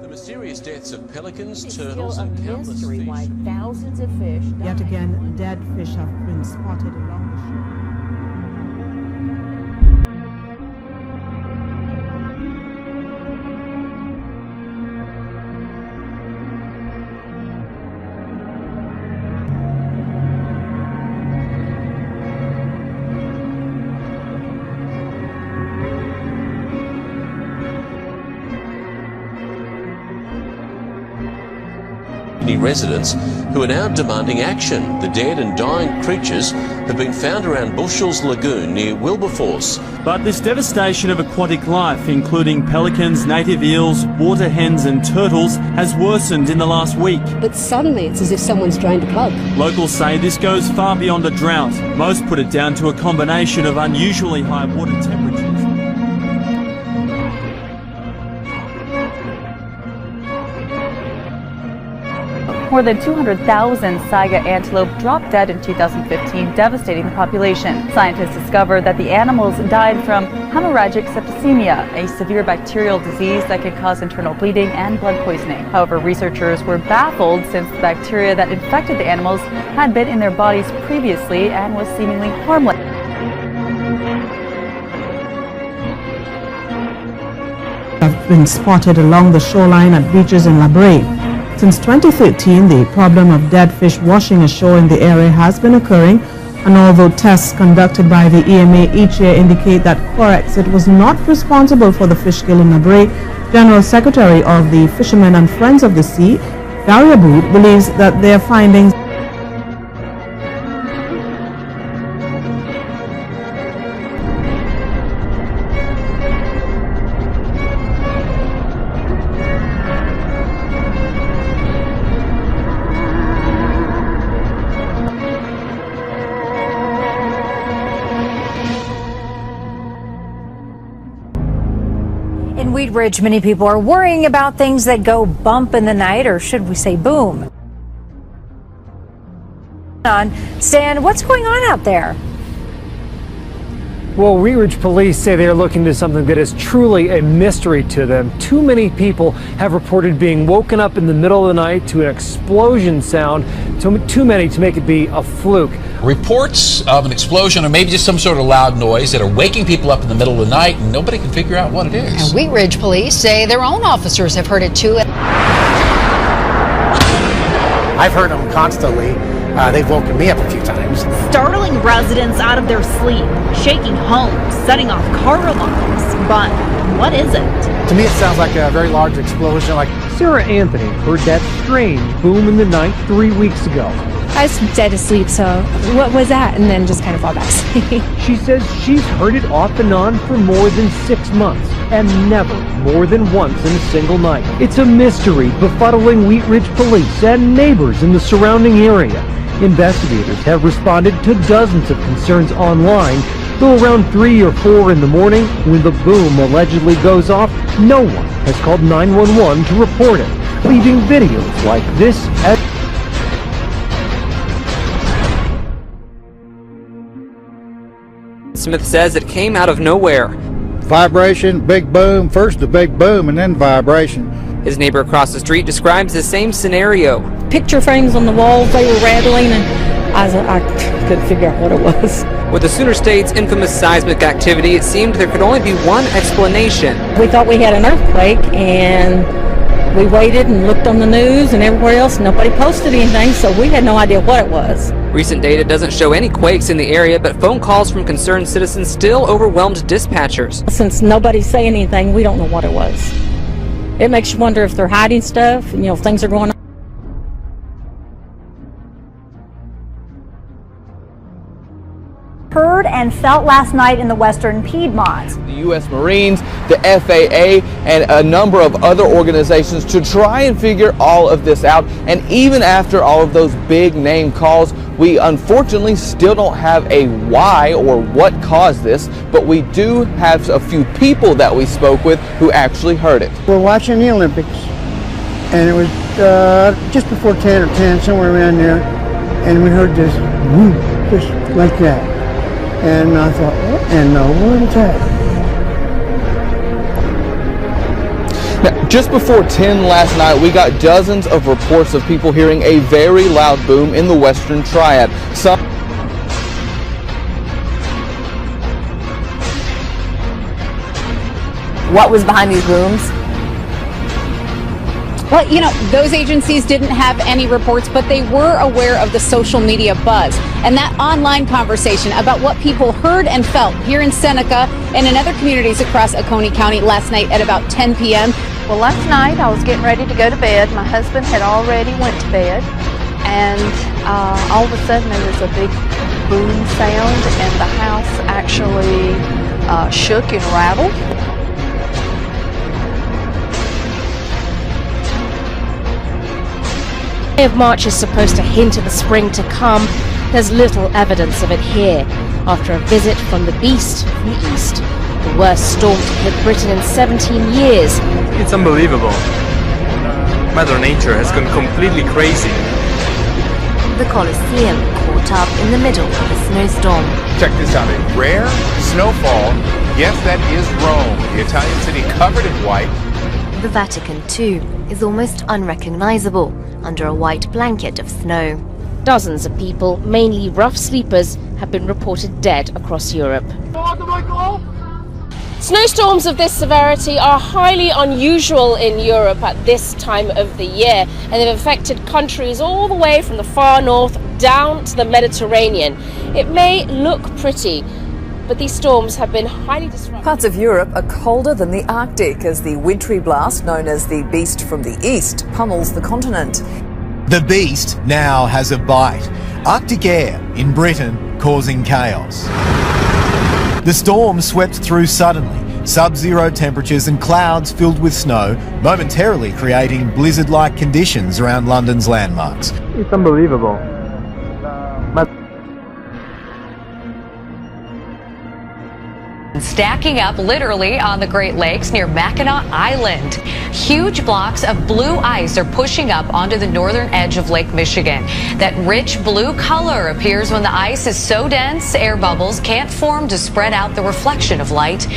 The mysterious deaths of pelicans, turtles and countless fish. Why thousands of fish died. Yet again, dead fish have been spotted along the shore. Residents who are now demanding action. The dead and dying creatures have been found around Bushell's Lagoon near Wilberforce. But this devastation of aquatic life, including pelicans, native eels, water hens and turtles, has worsened in the last week. But suddenly it's as if someone's drained a plug. Locals say this goes far beyond a drought. Most put it down to a combination of unusually high water temperatures. More than 200,000 saiga antelope dropped dead in 2015, devastating the population. Scientists discovered that the animals died from hemorrhagic septicemia, a severe bacterial disease that can cause internal bleeding and blood poisoning. However, researchers were baffled since the bacteria that infected the animals had been in their bodies previously and was seemingly harmless. Have been spotted along the shoreline at beaches in La Brea. Since 2013, the problem of dead fish washing ashore in the area has been occurring, and although tests conducted by the EMA each year indicate that Corexit was not responsible for the fish kill in La Brea, General Secretary of the Fishermen and Friends of the Sea, Gary Aboud, believes that their findings In Wheat Ridge, many people are worrying about things that go bump in the night, or should we say boom. Stan, what's going on out there? Well, Wheat Ridge police say they are looking into something that is truly a mystery to them. Too many people have reported being woken up in the middle of the night to an explosion sound, too many to make it be a fluke. Reports of an explosion or maybe just some sort of loud noise that are waking people up in the middle of the night and nobody can figure out what it is. And Wheat Ridge police say their own officers have heard it too. I've heard them constantly. They've woken me up a few times. Startling residents out of their sleep, shaking homes, setting off car alarms. But what is it? To me, it sounds like a very large explosion. Like Sarah Anthony heard that strange boom in the night 3 weeks ago. I was dead asleep, so what was that? And then just kind of fall back asleep. She says she's heard it off and on for more than 6 months, and never more than once in a single night. It's a mystery befuddling Wheat Ridge police and neighbors in the surrounding area. Investigators have responded to dozens of concerns online, though around 3 or 4 in the morning, when the boom allegedly goes off, no one has called 911 to report it, leaving videos like this as Smith says it came out of nowhere. Vibration, big boom, first the big boom and then vibration. His neighbor across the street describes the same scenario. Picture frames on the walls, they were rattling, and I couldn't figure out what it was. With the Sooner State's infamous seismic activity, it seemed there could only be one explanation. We thought we had an earthquake, and we waited and looked on the news and everywhere else, and nobody posted anything, so we had no idea what it was. Recent data doesn't show any quakes in the area, but phone calls from concerned citizens still overwhelmed dispatchers. Since nobody's saying anything, we don't know what it was. It makes you wonder if they're hiding stuff, and, if things are going on. Heard and felt last night in the western Piedmont. The U.S. Marines, the FAA, and a number of other organizations to try and figure all of this out. And even after all of those big name calls, we unfortunately still don't have a why or what caused this, but we do have a few people that we spoke with who actually heard it. We're watching the Olympics, and it was just before 10 or 10, somewhere around there, and we heard this, whoop, just like that. And I thought, what in the world is that? Now, just before 10 last night, we got dozens of reports of people hearing a very loud boom in the Western Triad. What was behind these booms? Well, you know, those agencies didn't have any reports, but they were aware of the social media buzz and that online conversation about what people heard and felt here in Seneca and in other communities across Oconee County last night at about 10 p.m. Well, last night I was getting ready to go to bed. My husband had already went to bed, and all of a sudden there was a big boom sound, and the house actually shook and rattled. The day of March is supposed to hint at the spring to come. There's little evidence of it here. After a visit from the beast from the east, the worst storm to hit Britain in 17 years. It's unbelievable. Mother Nature has gone completely crazy. The Colosseum caught up in the middle of a snowstorm. Check this out, a rare snowfall. Yes, that is Rome, the Italian city covered in white. The Vatican, too, is almost unrecognizable under a white blanket of snow. Dozens of people, mainly rough sleepers, have been reported dead across Europe. Snowstorms of this severity are highly unusual in Europe at this time of the year, and they've affected countries all the way from the far north down to the Mediterranean. It may look pretty, but these storms have been highly disruptive. Parts of Europe are colder than the Arctic as the wintry blast, known as the Beast from the East, pummels the continent. The Beast now has a bite. Arctic air in Britain causing chaos. The storm swept through suddenly, sub-zero temperatures and clouds filled with snow, momentarily creating blizzard-like conditions around London's landmarks. It's unbelievable. Stacking up literally on the Great Lakes near Mackinac Island. Huge blocks of blue ice are pushing up onto the northern edge of Lake Michigan. That rich blue color appears when the ice is so dense, air bubbles can't form to spread out the reflection of light.